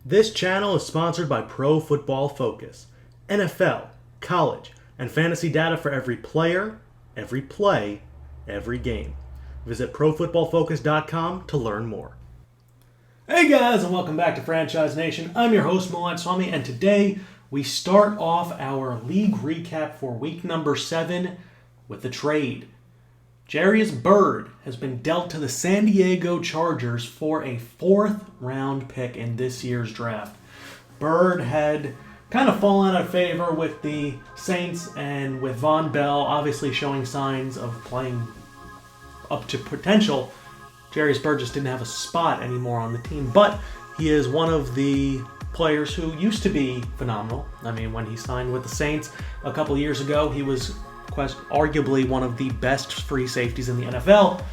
This channel is sponsored by Pro Football Focus, NFL, college, and fantasy data for every player, every play, every game. Visit ProFootballFocus.com to learn more. Hey guys, and welcome back to Franchise Nation. I'm your host, Moonlightswami, and today we start off our league recap for week number 7 with a trade. Jairus Byrd has been dealt to the San Diego Chargers for a 4th round pick in this year's draft. Byrd had kind of fallen out of favor with the Saints, and with Von Bell obviously showing signs of playing up to potential, Jairus Byrd just didn't have a spot anymore on the team. But he is one of the players who used to be phenomenal. I mean, when he signed with the Saints a couple years ago, he was arguably one of the best free safeties in the NFL,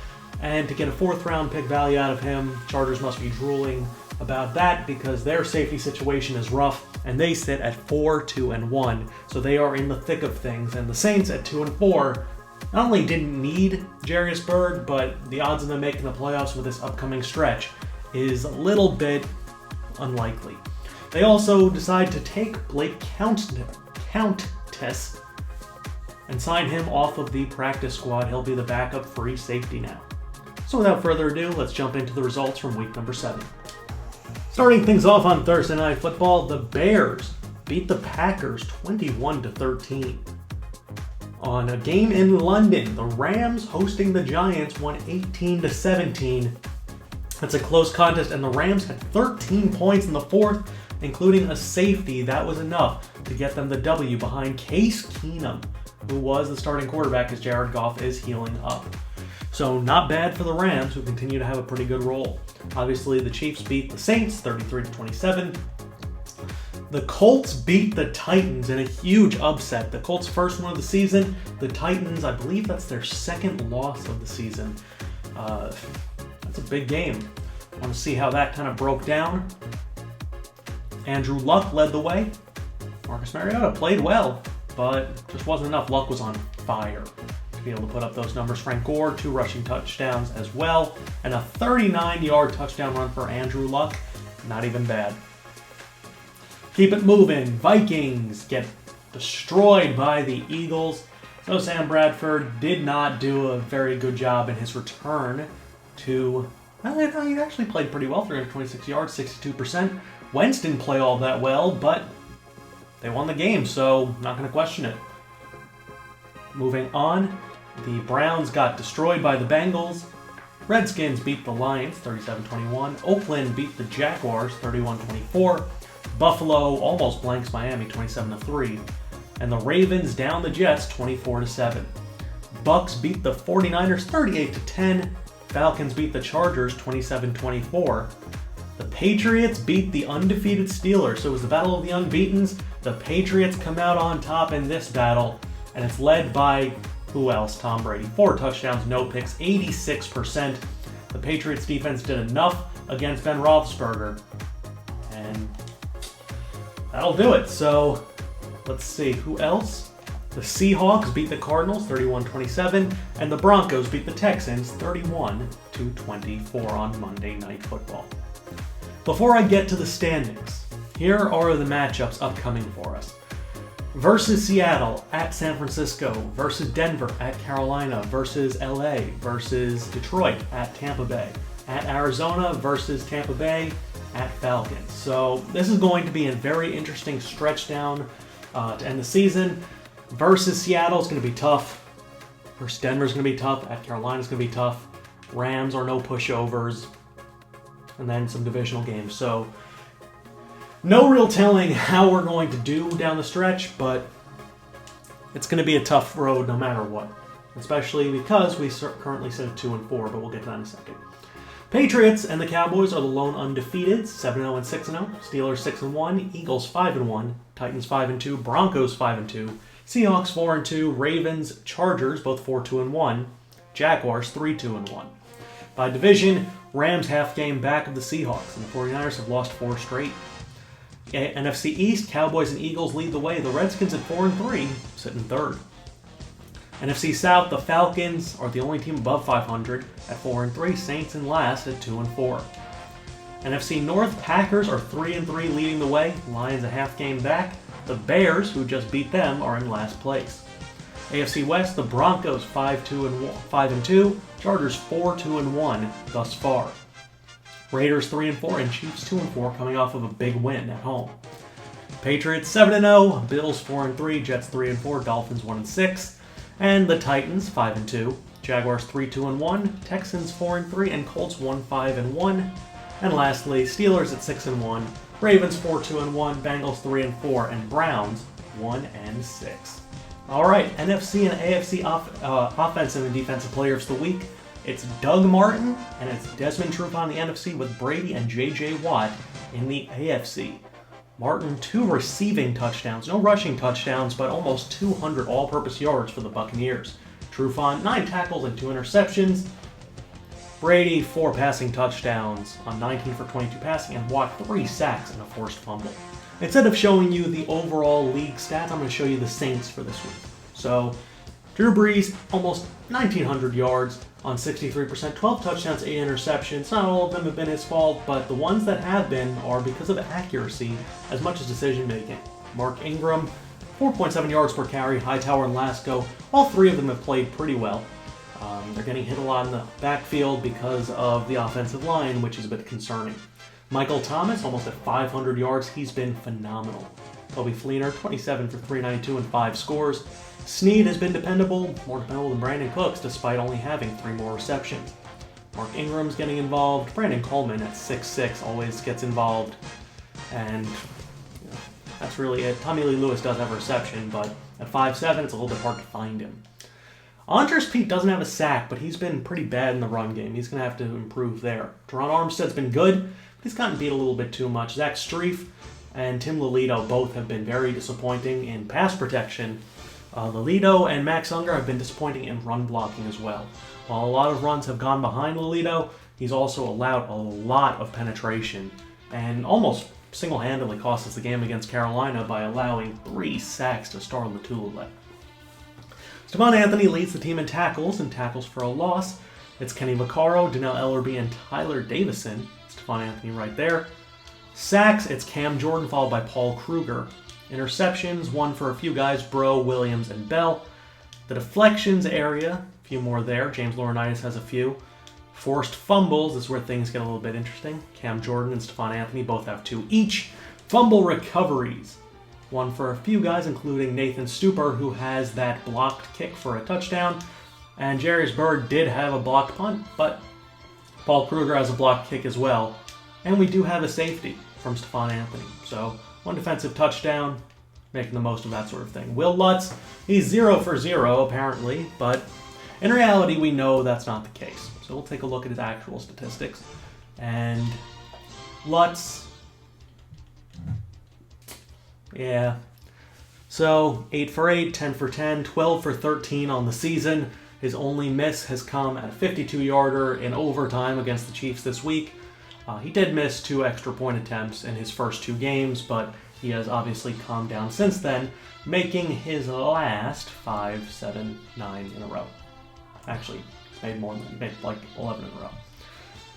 and to get a 4th round pick value out of him, Chargers must be drooling about that because their safety situation is rough, and they sit at 4-2-1, so they are in the thick of things. And the Saints at 2-4 not only didn't need Jairus Byrd, but the odds of them making the playoffs with this upcoming stretch is a little bit unlikely. They also decide to take Blake Countess and sign him off of the practice squad. He'll be the backup free safety now. So without further ado, let's jump into the results from week number 7. Starting things off on Thursday Night Football, the Bears beat the Packers 21-13. On a game in London, the Rams hosting the Giants won 18-17. That's a close contest, and the Rams had 13 points in the 4th, including a safety. That was enough to get them the W behind Case Keenum, who was the starting quarterback as Jared Goff is healing up. So not bad for the Rams, who continue to have a pretty good role. Obviously, the Chiefs beat the Saints 33-27. The Colts beat the Titans in a huge upset. The Colts' first one of the season. The Titans, I believe that's their 2nd loss of the season. That's a big game. I want to see how that kind of broke down. Andrew Luck led the way. Marcus Mariota played well, but just wasn't enough. Luck was on fire to be able to put up those numbers. Frank Gore, 2 rushing touchdowns as well, and a 39-yard touchdown run for Andrew Luck. Not even bad. Keep it moving. Vikings get destroyed by the Eagles. So Sam Bradford did not do a very good job in his return to... Well, he actually played pretty well, 326 yards, 62%. Wentz didn't play all that well, but they won the game, so not going to question it. Moving on, the Browns got destroyed by the Bengals. Redskins beat the Lions 37-21. Oakland beat the Jaguars 31-24. Buffalo almost blanks Miami 27-3. And the Ravens down the Jets 24-7. Bucks beat the 49ers 38-10. Falcons beat the Chargers 27-24. The Patriots beat the undefeated Steelers. So it was the battle of the unbeatens. The Patriots come out on top in this battle, and it's led by, who else? Tom Brady. 4 touchdowns, no picks, 86%. The Patriots defense did enough against Ben Roethlisberger, and that'll do it. So let's see, who else? The Seahawks beat the Cardinals 31-27, and the Broncos beat the Texans 31-24 on Monday Night Football. Before I get to the standings, here are the matchups upcoming for us. Versus Seattle at San Francisco, versus Denver at Carolina, versus LA, versus Detroit at Tampa Bay, at Arizona versus Tampa Bay, at Falcons. So this is going to be a very interesting stretch down to end the season. Versus Seattle is going to be tough. Versus Denver is going to be tough. At Carolina is going to be tough. Rams are no pushovers. And then some divisional games. So no real telling how we're going to do down the stretch, but it's going to be a tough road no matter what. Especially because we currently sit at 2-4, but we'll get to that in a second. Patriots and the Cowboys are the lone undefeated, 7-0 and 6-0. Steelers 6-1, Eagles 5-1, Titans 5-2, Broncos 5-2, Seahawks 4-2, Ravens, Chargers both 4-2-1, Jaguars 3-2-1. By division, Rams half game back of the Seahawks, and the 49ers have lost 4 straight. NFC East, Cowboys and Eagles lead the way. The Redskins at 4-3 sit in 3rd. NFC South, the Falcons are the only team above 500 at 4-3. Saints in last at 2-4. NFC North, Packers are 3-3 leading the way. Lions a half game back. The Bears, who just beat them, are in last place. AFC West, the Broncos 5-2, Chargers 4-2-1 thus far. Raiders 3-4 and Chiefs 2-4 coming off of a big win at home. Patriots 7-0, Bills 4-3, Jets 3-4, Dolphins 1-6, and the Titans 5-2, Jaguars 3-2-1, Texans 4-3, and Colts 1-5-1. And lastly, Steelers at 6-1, Ravens 4-2-1, Bengals 3-4, and Browns 1-6. All right, NFC and AFC offensive and defensive players of the week. It's Doug Martin and it's Desmond Trufant in the NFC with Brady and J.J. Watt in the AFC. Martin 2 receiving touchdowns, no rushing touchdowns, but almost 200 all-purpose yards for the Buccaneers. Trufant 9 tackles and 2 interceptions. Brady 4 passing touchdowns on 19 for 22 passing, and Watt 3 sacks and a forced fumble. Instead of showing you the overall league stats, I'm going to show you the Saints for this week. So, Drew Brees, almost 1,900 yards on 63%, 12 touchdowns, 8 interceptions. Not all of them have been his fault, but the ones that have been are because of accuracy as much as decision making. Mark Ingram, 4.7 yards per carry. Hightower and Lasco, all 3 of them have played pretty well. They're getting hit a lot in the backfield because of the offensive line, which is a bit concerning. Michael Thomas, almost at 500 yards. He's been phenomenal. Toby Fleener, 27 for 392 and 5 scores. Snead has been dependable, more dependable than Brandon Cooks, despite only having 3 more receptions. Mark Ingram's getting involved. Brandon Coleman at 6'6" always gets involved. And that's really it. Tommy Lee Lewis does have a reception, but at 5'7", it's a little bit hard to find him. Andres Pete doesn't have a sack, but he's been pretty bad in the run game. He's going to have to improve there. Teron Armstead's been good, but he's gotten beat a little bit too much. Zach Streif and Tim Lolito both have been very disappointing in pass protection. Lolito and Max Unger have been disappointing in run blocking as well. While a lot of runs have gone behind Lolito, he's also allowed a lot of penetration and almost single-handedly cost us the game against Carolina by allowing 3 sacks to Star Lotulelei. Stephon Anthony leads the team in tackles and tackles for a loss. It's Kenny Vaccaro, Donnell Ellerbe, and Tyler Davison. Stephon Anthony right there. Sacks, it's Cam Jordan followed by Paul Kruger. Interceptions, 1 for a few guys, Bro, Williams, and Bell. The deflections area, a few more there. James Laurinaitis has a few. Forced fumbles is where things get a little bit interesting. Cam Jordan and Stephon Anthony both have 2 each. Fumble recoveries, 1 for a few guys, including Nathan Stupar, who has that blocked kick for a touchdown. And Jarius Byrd did have a blocked punt, but Paul Kruger has a blocked kick as well. And we do have a safety from Stephon Anthony. So 1 defensive touchdown, making the most of that sort of thing. Will Lutz, he's 0 for 0 apparently, but in reality we know that's not the case. So we'll take a look at his actual statistics. And Lutz, yeah. So 8 for 8, 10 for 10, 12 for 13 on the season. His only miss has come at a 52-yarder in overtime against the Chiefs this week. He did miss 2 extra point attempts in his first 2 games, but he has obviously calmed down since then, making his last 5, 7, 9 in a row. Actually, he's made more than that. He made like 11 in a row.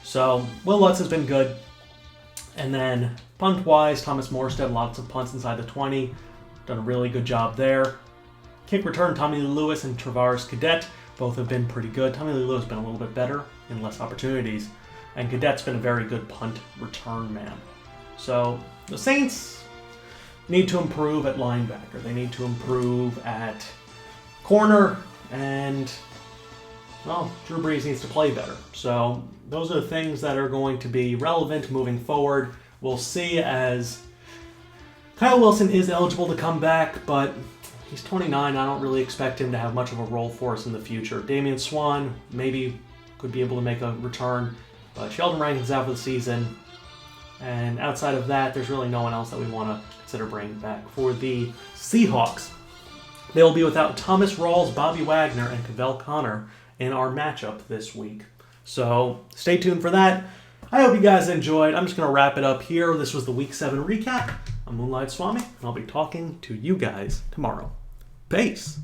So Will Lutz has been good. And then punt-wise, Thomas Morstead, lots of punts inside the 20. Done a really good job there. Kick return, Tommy Lee Lewis and Travaris Cadet both have been pretty good. Tommy Lee Lewis has been a little bit better in less opportunities. And Cadet's been a very good punt return man. So the Saints need to improve at linebacker. They need to improve at corner. And, well, Drew Brees needs to play better. So those are the things that are going to be relevant moving forward. We'll see, as Kyle Wilson is eligible to come back, but he's 29. I don't really expect him to have much of a role for us in the future. Damian Swan maybe could be able to make a return, but Sheldon Rankins out for the season. And outside of that, there's really no one else that we want to consider bringing back. For the Seahawks, they will be without Thomas Rawls, Bobby Wagner, and Cavell Connor in our matchup this week. So stay tuned for that. I hope you guys enjoyed. I'm just going to wrap it up here. This was the Week 7 recap. I'm Moonlightswami, and I'll be talking to you guys tomorrow. Peace.